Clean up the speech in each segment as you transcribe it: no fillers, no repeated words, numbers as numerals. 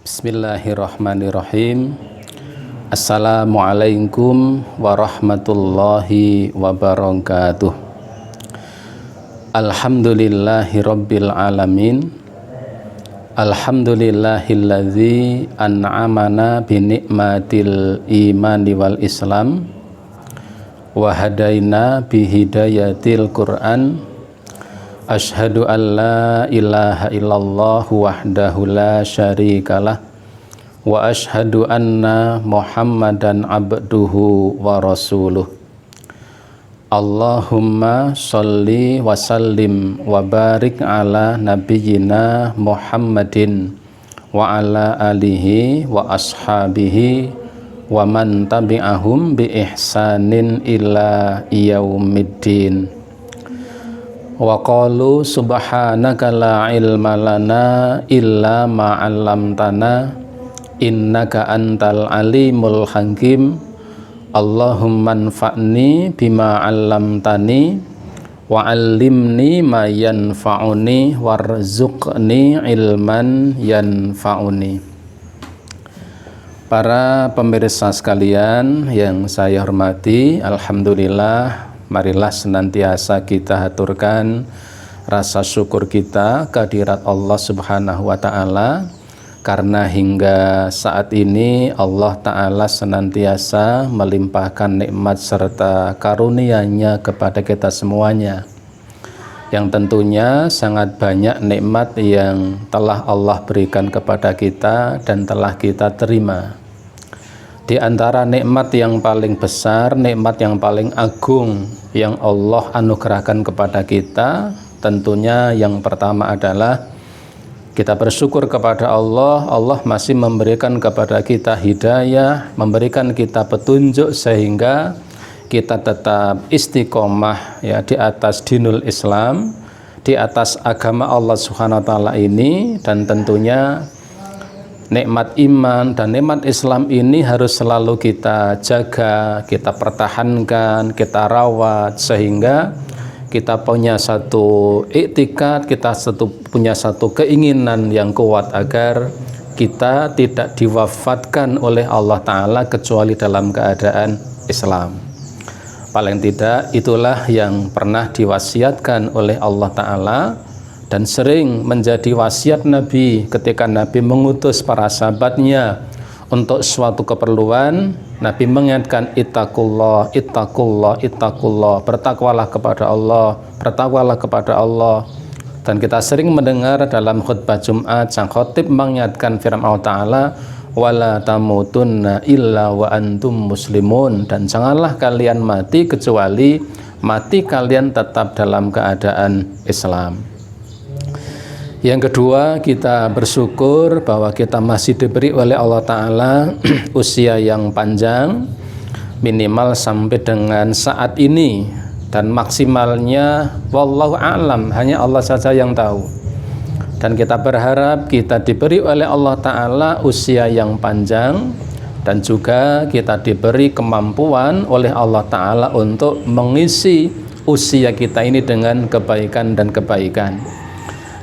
Bismillahirrahmanirrahim. Assalamualaikum warahmatullahi wabarakatuh. Alhamdulillahi rabbil alamin. Alhamdulillahilladzi an'amana binikmatil imani wal islam wa hadaina bihidayatil Qur'an. Asyhadu an la ilaha illallah wahdahu la syarikalah wa asyhadu anna Muhammadan abduhu wa rasuluh. Allahumma sholli wa sallim wa barik ala nabiyyina Muhammadin wa ala alihi wa ashabihi wa man tabi'ahum bi ihsanin ila yaumiddin. Wa qalu subhanaka la ilma lana illa ma 'allamtana innaka antal alimul hakim. Allahumma anfa'ni bima 'allamtani wa 'allimni ma yanfa'uni warzuqni ilman yanfa'uni. Para pemirsa sekalian yang saya hormati, alhamdulillah, marilah senantiasa kita haturkan rasa syukur kita kehadirat Allah Subhanahu wa Ta'ala, karena hingga saat ini Allah Ta'ala senantiasa melimpahkan nikmat serta karunia-Nya kepada kita semuanya, yang tentunya sangat banyak nikmat yang telah Allah berikan kepada kita dan telah kita terima. Di antara nikmat yang paling besar, nikmat yang paling agung yang Allah anugerahkan kepada kita, tentunya yang pertama adalah kita bersyukur kepada Allah. Allah masih memberikan kepada kita hidayah, memberikan kita petunjuk sehingga kita tetap istiqomah ya di atas dinul Islam, di atas agama Allah Subhanahu wa Ta'ala ini. Dan tentunya nikmat iman dan nikmat Islam ini harus selalu kita jaga, kita pertahankan, kita rawat, sehingga kita punya satu iktikad, kita punya satu keinginan yang kuat agar kita tidak diwafatkan oleh Allah Ta'ala kecuali dalam keadaan Islam. Paling tidak itulah yang pernah diwasiatkan oleh Allah Ta'ala dan sering menjadi wasiat Nabi ketika Nabi mengutus para sahabatnya untuk suatu keperluan. Nabi mengingatkan ittaqullah, ittaqullah, ittaqullah, bertakwalah kepada Allah, bertakwalah kepada Allah. Dan kita sering mendengar dalam khutbah Jumat sang khatib mengingatkan firman Allah Ta'ala, wala tamutunna illa wa antum muslimun, dan janganlah kalian mati kecuali mati kalian tetap dalam keadaan Islam. Yang kedua, kita bersyukur bahwa kita masih diberi oleh Allah Ta'ala usia yang panjang, minimal sampai dengan saat ini, dan maksimalnya wallahu a'lam, hanya Allah saja yang tahu. Dan kita berharap kita diberi oleh Allah Ta'ala usia yang panjang, dan juga kita diberi kemampuan oleh Allah Ta'ala untuk mengisi usia kita ini dengan kebaikan dan kebaikan.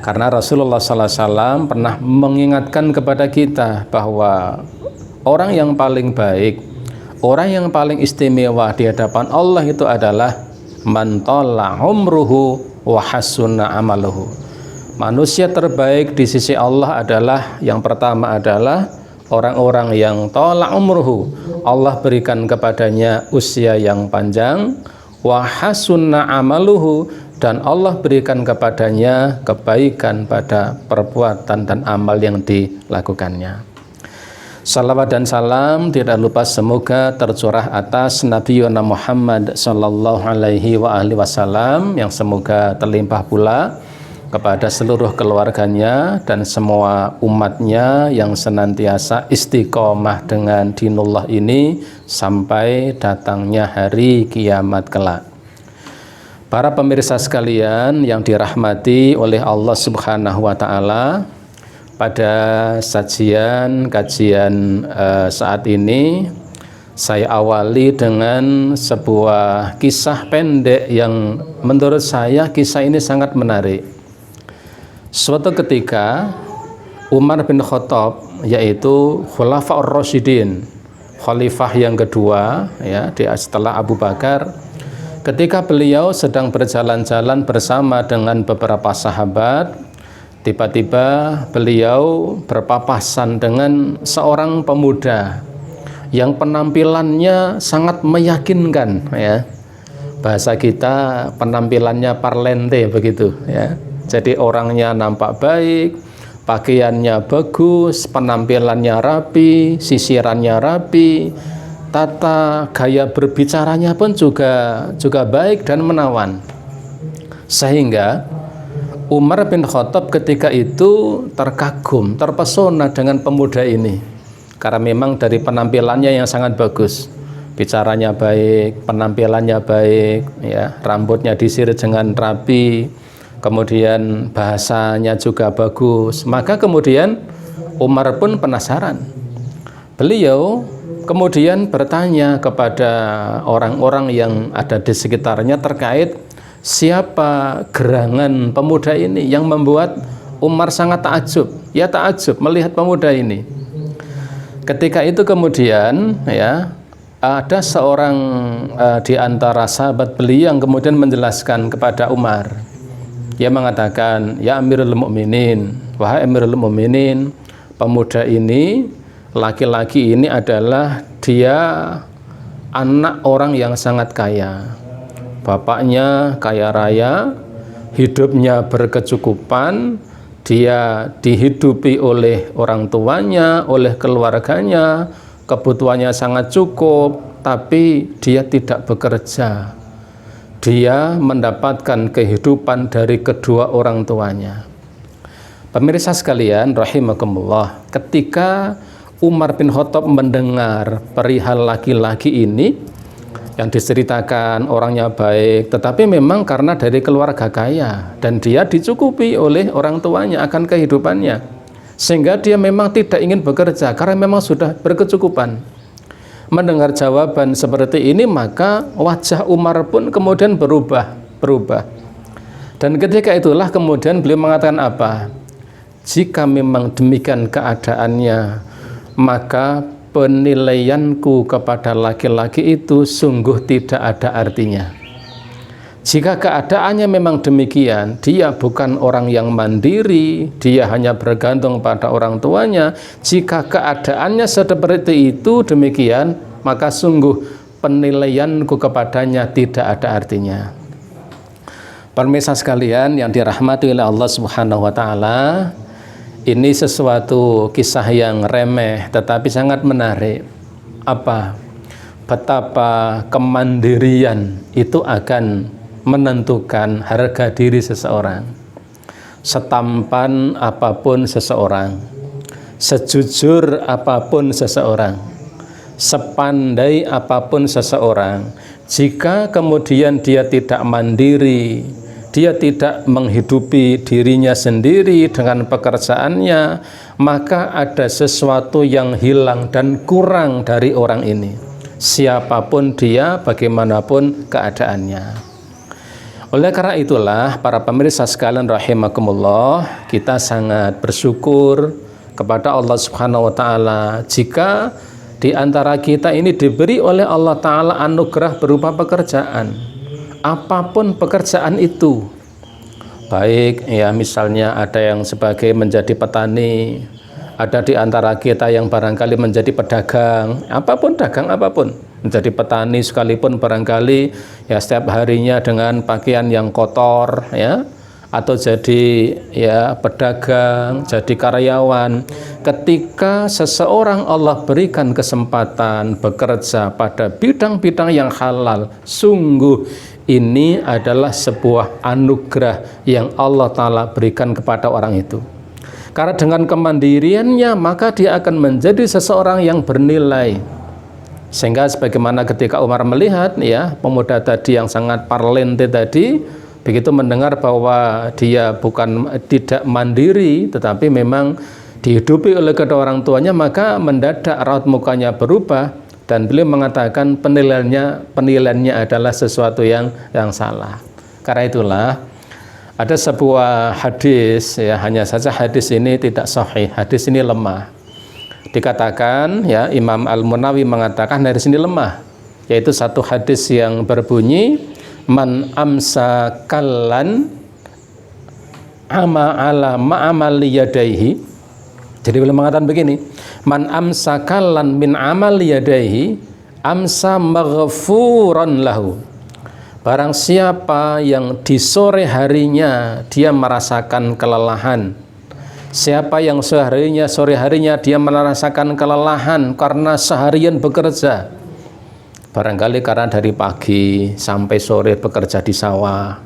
Karena Rasulullah SAW pernah mengingatkan kepada kita bahwa orang yang paling baik, orang yang paling istimewa di hadapan Allah itu adalah man tala umruhu wa hasuna amaluhu. Manusia terbaik di sisi Allah adalah, yang pertama adalah orang-orang yang tala umruhu, Allah berikan kepadanya usia yang panjang, wa hasuna amaluhu, dan Allah berikan kepadanya kebaikan pada perbuatan dan amal yang dilakukannya. Salawat dan salam tidak lupa semoga tercurah atas Nabi Muhammad sallallahu alaihi wasallam, yang semoga terlimpah pula kepada seluruh keluarganya dan semua umatnya yang senantiasa istiqomah dengan dinullah ini sampai datangnya hari kiamat kelak. Para pemirsa sekalian yang dirahmati oleh Allah Subhanahu wa Ta'ala, pada kajian saat ini saya awali dengan sebuah kisah pendek yang menurut saya kisah ini sangat menarik. Suatu ketika Umar bin Khattab yaitu Khulafaur Rasyidin, khalifah yang kedua ya setelah Abu Bakar. Ketika beliau sedang berjalan-jalan bersama dengan beberapa sahabat, tiba-tiba beliau berpapasan dengan seorang pemuda yang penampilannya sangat meyakinkan ya. Bahasa kita penampilannya parlente begitu ya. Jadi orangnya nampak baik, pakaiannya bagus, penampilannya rapi, sisirannya rapi, tata gaya berbicaranya pun juga baik dan menawan. Sehingga Umar bin Khattab ketika itu terkagum, terpesona dengan pemuda ini. Karena memang dari penampilannya yang sangat bagus. Bicaranya baik, penampilannya baik, ya, rambutnya disirit dengan rapi, kemudian bahasanya juga bagus. Maka kemudian Umar pun penasaran. Beliau kemudian bertanya kepada orang-orang yang ada di sekitarnya terkait siapa gerangan pemuda ini yang membuat Umar sangat takjub. Ya takjub melihat pemuda ini. Ketika itu kemudian ya ada seorang di antara sahabat beliau yang kemudian menjelaskan kepada Umar. Dia mengatakan, "Ya Amirul Mukminin, wahai Amirul Mukminin, pemuda ini, laki-laki ini adalah dia anak orang yang sangat kaya. Bapaknya kaya raya, hidupnya berkecukupan, dia dihidupi oleh orang tuanya, oleh keluarganya, kebutuhannya sangat cukup, tapi dia tidak bekerja. Dia mendapatkan kehidupan dari kedua orang tuanya." Pemirsa sekalian rahimakumullah, ketika Umar bin Khattab mendengar perihal laki-laki ini yang diceritakan orangnya baik, tetapi memang karena dari keluarga kaya dan dia dicukupi oleh orang tuanya akan kehidupannya, sehingga dia memang tidak ingin bekerja karena memang sudah berkecukupan. Mendengar jawaban seperti ini, maka wajah Umar pun kemudian berubah. Dan ketika itulah kemudian beliau mengatakan apa? Jika memang demikian keadaannya, maka penilaianku kepada laki-laki itu sungguh tidak ada artinya. Jika keadaannya memang demikian, dia bukan orang yang mandiri, dia hanya bergantung pada orang tuanya. Jika keadaannya seperti itu demikian, maka sungguh penilaianku kepadanya tidak ada artinya. Pemirsa sekalian yang dirahmati oleh Allah Subhanahu wa taala, ini sesuatu kisah yang remeh tetapi sangat menarik. Apa? Betapa kemandirian itu akan menentukan harga diri seseorang. Setampan apapun seseorang, sejujur apapun seseorang, sepandai apapun seseorang, jika kemudian dia tidak mandiri, dia tidak menghidupi dirinya sendiri dengan pekerjaannya, maka ada sesuatu yang hilang dan kurang dari orang ini, siapapun dia, bagaimanapun keadaannya. Oleh karena itulah para pemirsa sekalian rahimakumullah, kita sangat bersyukur kepada Allah Subhanahu wa taala jika di antara kita ini diberi oleh Allah taala anugerah berupa pekerjaan. Apapun pekerjaan itu. Baik ya, misalnya ada yang sebagai menjadi petani, ada di antara kita yang barangkali menjadi pedagang, apapun dagang apapun. Menjadi petani sekalipun barangkali ya setiap harinya dengan pakaian yang kotor ya, atau jadi ya pedagang, jadi karyawan. Ketika seseorang Allah berikan kesempatan bekerja pada bidang-bidang yang halal, sungguh ini adalah sebuah anugerah yang Allah Ta'ala berikan kepada orang itu. Karena dengan kemandiriannya maka dia akan menjadi seseorang yang bernilai. Sehingga sebagaimana ketika Umar melihat ya pemuda tadi yang sangat parlente tadi, begitu mendengar bahwa dia bukan tidak mandiri tetapi memang dihidupi oleh kedua orang tuanya, maka mendadak raut mukanya berubah dan beliau mengatakan penilaiannya adalah sesuatu yang salah. Karena itulah ada sebuah hadis ya, hanya saja hadis ini tidak sahih, hadis ini lemah. Dikatakan ya, Imam Al-Munawi mengatakan dari sini lemah, yaitu satu hadis yang berbunyi man amsa kallan ama ala ma'amali yadaihi. Jadi beliau mengatakan begini, man amsa kallan min amali yadaihi amsa maghfuran lahu. Barang siapa yang di sore harinya dia merasakan kelelahan, siapa yang sore harinya dia merasakan kelelahan karena seharian bekerja, barangkali karena dari pagi sampai sore bekerja di sawah,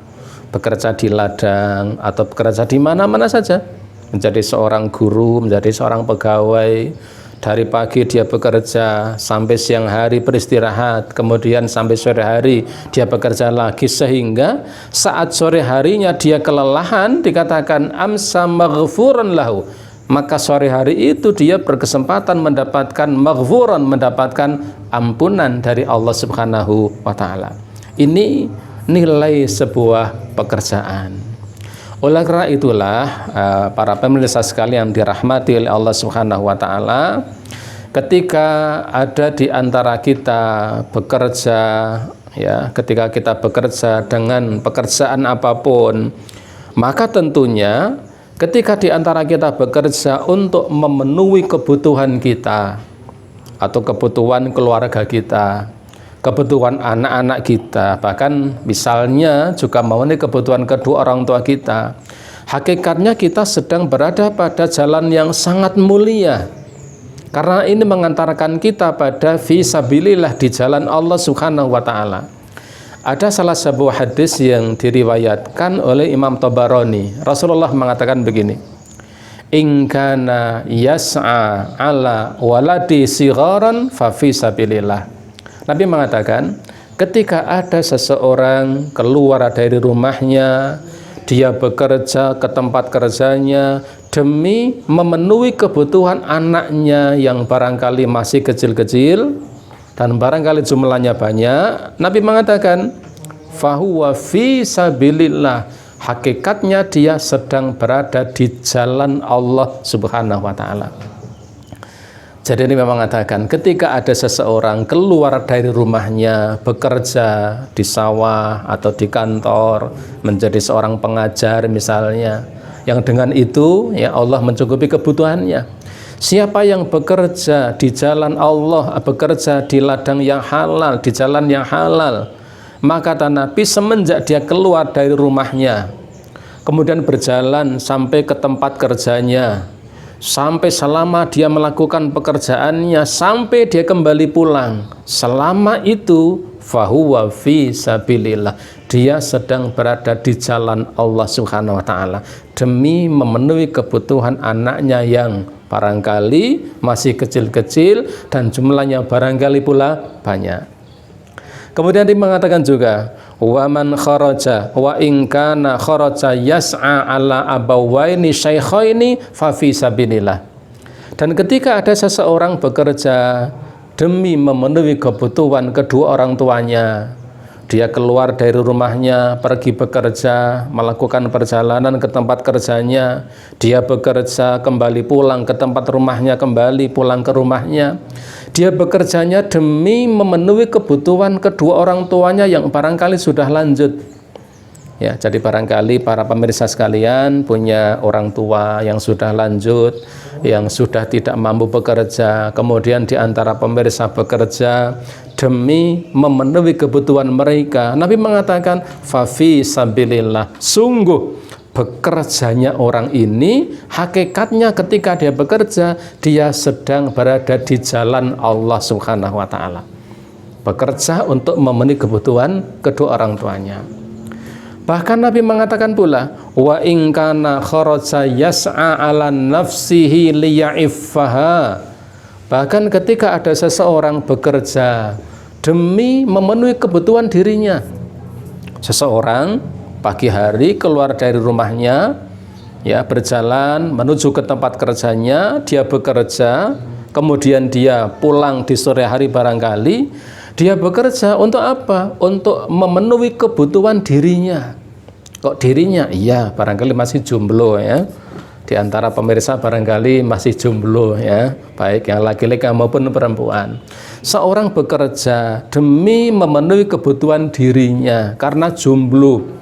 bekerja di ladang, atau bekerja di mana-mana saja, menjadi seorang guru, menjadi seorang pegawai. Dari pagi dia bekerja sampai siang hari beristirahat, kemudian sampai sore hari dia bekerja lagi, sehingga saat sore harinya dia kelelahan, dikatakan amsa maghfuran lahu, maka sore hari itu dia berkesempatan mendapatkan maghfuran, mendapatkan ampunan dari Allah Subhanahu wa Ta'ala. Ini nilai sebuah pekerjaan. Oleh karena itulah para pemirsa sekalian dirahmati oleh Allah Subhanahu wa Ta'ala, ketika ada di antara kita bekerja, ya, ketika kita bekerja dengan pekerjaan apapun, maka tentunya ketika di antara kita bekerja untuk memenuhi kebutuhan kita atau kebutuhan keluarga kita, kebutuhan anak-anak kita, bahkan misalnya juga memenuhi kebutuhan kedua orang tua kita, hakikatnya kita sedang berada pada jalan yang sangat mulia, karena ini mengantarkan kita pada fisabilillah, di jalan Allah Subhanahu wa Ta'ala. Ada salah sebuah hadis yang diriwayatkan oleh Imam Tabarani. Rasulullah mengatakan begini, in kana yas'a ala waladi sigharan fa fisabilillah. Nabi mengatakan, ketika ada seseorang keluar dari rumahnya, dia bekerja ke tempat kerjanya demi memenuhi kebutuhan anaknya yang barangkali masih kecil-kecil dan barangkali jumlahnya banyak, Nabi mengatakan, fahuwa fi sabilillah, hakikatnya dia sedang berada di jalan Allah Subhanahu wa Ta'ala. Jadi ini memang mengatakan, ketika ada seseorang keluar dari rumahnya, bekerja di sawah atau di kantor, menjadi seorang pengajar misalnya, yang dengan itu ya Allah mencukupi kebutuhannya. Siapa yang bekerja di jalan Allah, bekerja di ladang yang halal, di jalan yang halal, maka kata Nabi, semenjak dia keluar dari rumahnya, kemudian berjalan sampai ke tempat kerjanya, sampai selama dia melakukan pekerjaannya, sampai dia kembali pulang, selama itu fahuwa fi sabilillah, dia sedang berada di jalan Allah Subhanahu wa Ta'ala demi memenuhi kebutuhan anaknya yang barangkali masih kecil-kecil dan jumlahnya barangkali pula banyak. Kemudian dia mengatakan juga, wa man kharaja wa in kana kharaja yas'a ala abawaini syaikhaini fa fi sabilillah. Dan ketika ada seseorang bekerja demi memenuhi kebutuhan kedua orang tuanya, dia keluar dari rumahnya, pergi bekerja, melakukan perjalanan ke tempat kerjanya, dia bekerja, kembali pulang ke tempat rumahnya, kembali pulang ke rumahnya. Dia bekerjanya demi memenuhi kebutuhan kedua orang tuanya yang barangkali sudah lanjut. Ya, jadi barangkali para pemirsa sekalian punya orang tua yang sudah lanjut, yang sudah tidak mampu bekerja, kemudian di antara pemirsa bekerja demi memenuhi kebutuhan mereka. Nabi mengatakan, fa fi sabilillah, sungguh bekerjanya orang ini, hakikatnya ketika dia bekerja, dia sedang berada di jalan Allah Subhanahu wa Ta'ala, bekerja untuk memenuhi kebutuhan kedua orang tuanya. Bahkan Nabi mengatakan pula, wa in kana kharaja yas'a ala nafsihi liya'iffaha. Bahkan ketika ada seseorang bekerja demi memenuhi kebutuhan dirinya, seseorang pagi hari keluar dari rumahnya, ya, berjalan menuju ke tempat kerjanya, dia bekerja, kemudian dia pulang di sore hari barangkali, dia bekerja untuk apa? Untuk memenuhi kebutuhan dirinya. Kok dirinya? Iya, barangkali masih jomblo ya. di antara pemirsa barangkali masih jomblo ya, baik yang laki-laki maupun perempuan. Seorang bekerja demi memenuhi kebutuhan dirinya karena jomblo,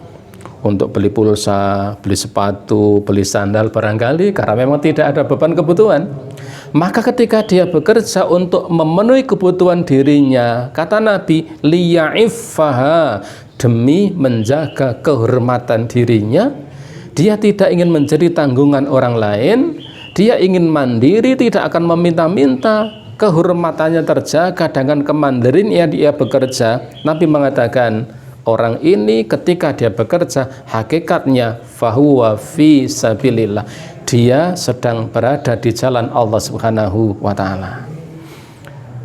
untuk beli pulsa, beli sepatu, beli sandal barangkali karena memang tidak ada beban kebutuhan. Maka ketika dia bekerja untuk memenuhi kebutuhan dirinya, kata Nabi, liya'iffaha, demi menjaga kehormatan dirinya, dia tidak ingin menjadi tanggungan orang lain, dia ingin mandiri, tidak akan meminta-minta, kehormatannya terjaga dengan kemandirian dia bekerja. Nabi mengatakan, orang ini ketika dia bekerja, hakikatnya fahuwa fi sabilillah, dia sedang berada di jalan Allah Subhanahu wa ta'ala.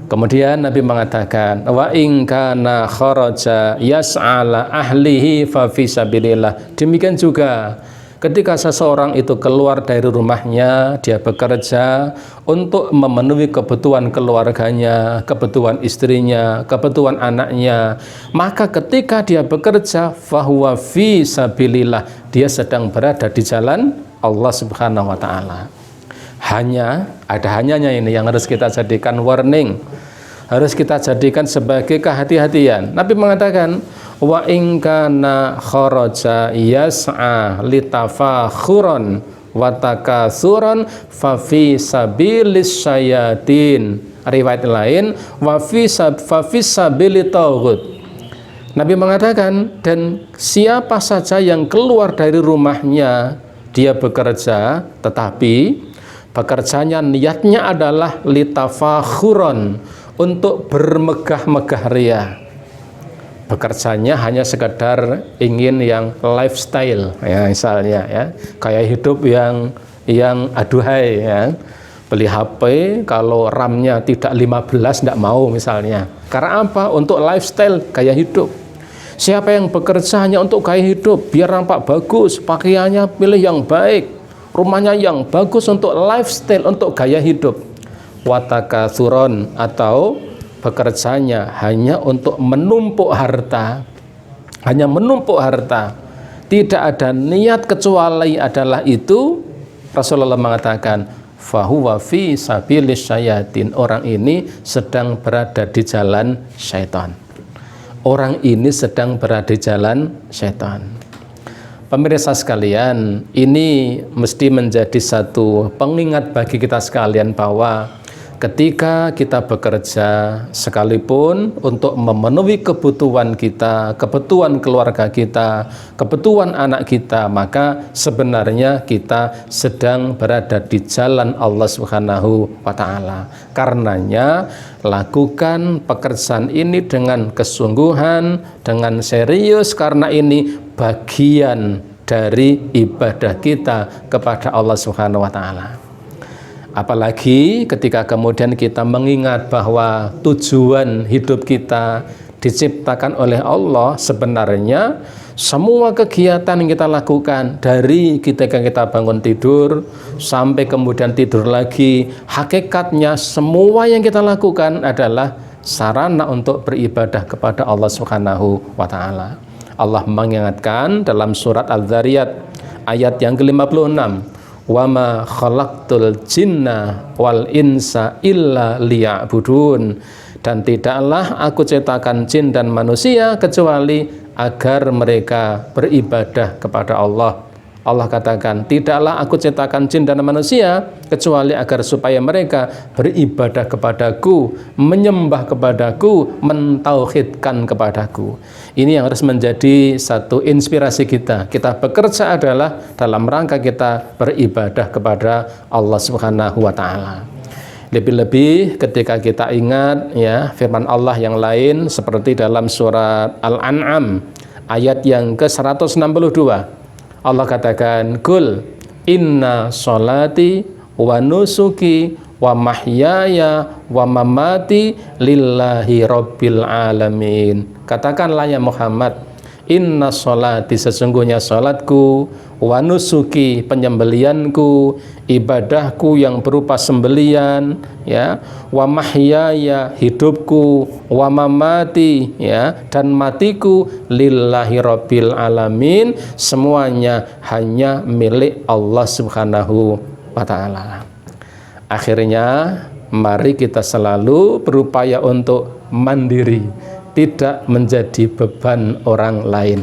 Kemudian Nabi mengatakan, wa in kana kharaja yas'ala ahlihi fa fi sabilillah. Demikian juga ketika seseorang itu keluar dari rumahnya, dia bekerja untuk memenuhi kebutuhan keluarganya, kebutuhan istrinya, kebutuhan anaknya, maka ketika dia bekerja, fahuwa fi sabilillah, dia sedang berada di jalan Allah Subhanahu wa ta'ala. Ada hanyanya ini yang harus kita jadikan warning, harus kita jadikan sebagai kehati-hatian. Nabi mengatakan, wa in kana kharaja yas'a litafakhuran wa takatsuran fa fi sabilis syayatin. Riwayat lain, wa fi sabilit taghut. Nabi mengatakan, dan siapa saja yang keluar dari rumahnya, dia bekerja, tetapi pekerjaannya niatnya adalah litafakhuran, untuk bermegah-megah ria. Bekerjanya hanya sekedar ingin yang lifestyle ya, misalnya ya, kayak hidup yang aduhai ya. Beli HP kalau RAM-nya tidak 15 tidak mau misalnya. Karena apa? Untuk lifestyle, gaya hidup. Siapa yang bekerja hanya untuk gaya hidup, biar nampak bagus, pakaiannya pilih yang baik, rumahnya yang bagus, untuk lifestyle, untuk gaya hidup. Watakatsuron, atau bekerjanya hanya untuk menumpuk harta, hanya menumpuk harta, tidak ada niat kecuali adalah itu. Rasulullah mengatakan, fahuwa fi sabilis syayatin, orang ini sedang berada di jalan syaitan. Orang ini sedang berada di jalan syaitan. Pemirsa sekalian, ini mesti menjadi satu pengingat bagi kita sekalian bahwa ketika kita bekerja, sekalipun untuk memenuhi kebutuhan kita, kebutuhan keluarga kita, kebutuhan anak kita, maka sebenarnya kita sedang berada di jalan Allah Subhanahu wa ta'ala. Karenanya lakukan pekerjaan ini dengan kesungguhan, dengan serius, karena ini bagian dari ibadah kita kepada Allah Subhanahu wa ta'ala. Apalagi ketika kemudian kita mengingat bahwa tujuan hidup kita diciptakan oleh Allah, sebenarnya semua kegiatan yang kita lakukan dari ketika kita bangun tidur sampai kemudian tidur lagi, hakikatnya semua yang kita lakukan adalah sarana untuk beribadah kepada Allah Subhanahu wa ta'ala. Allah mengingatkan dalam surat Al-Dzariyat ayat yang ke-56, wa ma khalaqtul jinna wal insa illa liya'budun, dan tidaklah aku ciptakan jin dan manusia kecuali agar mereka beribadah kepada Allah. Allah katakan, tidaklah aku ciptakan jin dan manusia kecuali agar supaya mereka beribadah kepadaku, menyembah kepadaku, mentauhidkan kepadaku. Ini yang harus menjadi satu inspirasi kita. Kita bekerja adalah dalam rangka kita beribadah kepada Allah Subhanahu wa ta'ala. Lebih-lebih ketika kita ingat ya firman Allah yang lain seperti dalam surat Al-An'am ayat yang ke-162. Allah katakan, kul inna sholati wa nusuki wa mahyaya wa mamati lillahi rabbil alamin. Katakanlah ya Muhammad, inna sholati, sesungguhnya sholatku, wa nusuki, penyembelianku, ibadahku yang berupa sembelian, ya, wa mahyaya, hidupku, wa mamati, ya, dan matiku, lillahi rabbil alamin, semuanya hanya milik Allah Subhanahu wa ta'ala. Akhirnya mari kita selalu berupaya untuk mandiri, tidak menjadi beban orang lain.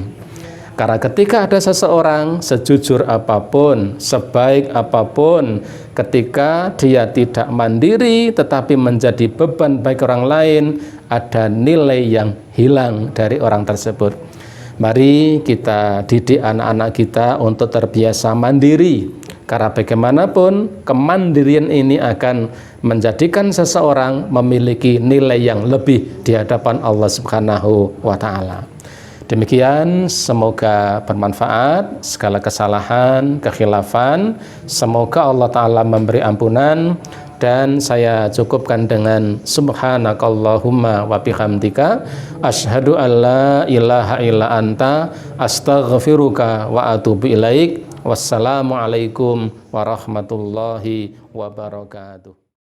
Karena ketika ada seseorang, sejujur apapun, sebaik apapun, ketika dia tidak mandiri tetapi menjadi beban bagi orang lain, ada nilai yang hilang dari orang tersebut. Mari kita didik anak-anak kita untuk terbiasa mandiri. Karena bagaimanapun kemandirian ini akan menjadikan seseorang memiliki nilai yang lebih di hadapan Allah Subhanahu wa ta'ala. Demikian, semoga bermanfaat. Segala kesalahan, kekhilafan, semoga Allah ta'ala memberi ampunan. Dan saya cukupkan dengan subhanakallahumma wa bihamdika asyhadu an la ilaha illa anta astaghfiruka wa atubu ilaik. Wassalamualaikum warahmatullahi wabarakatuh.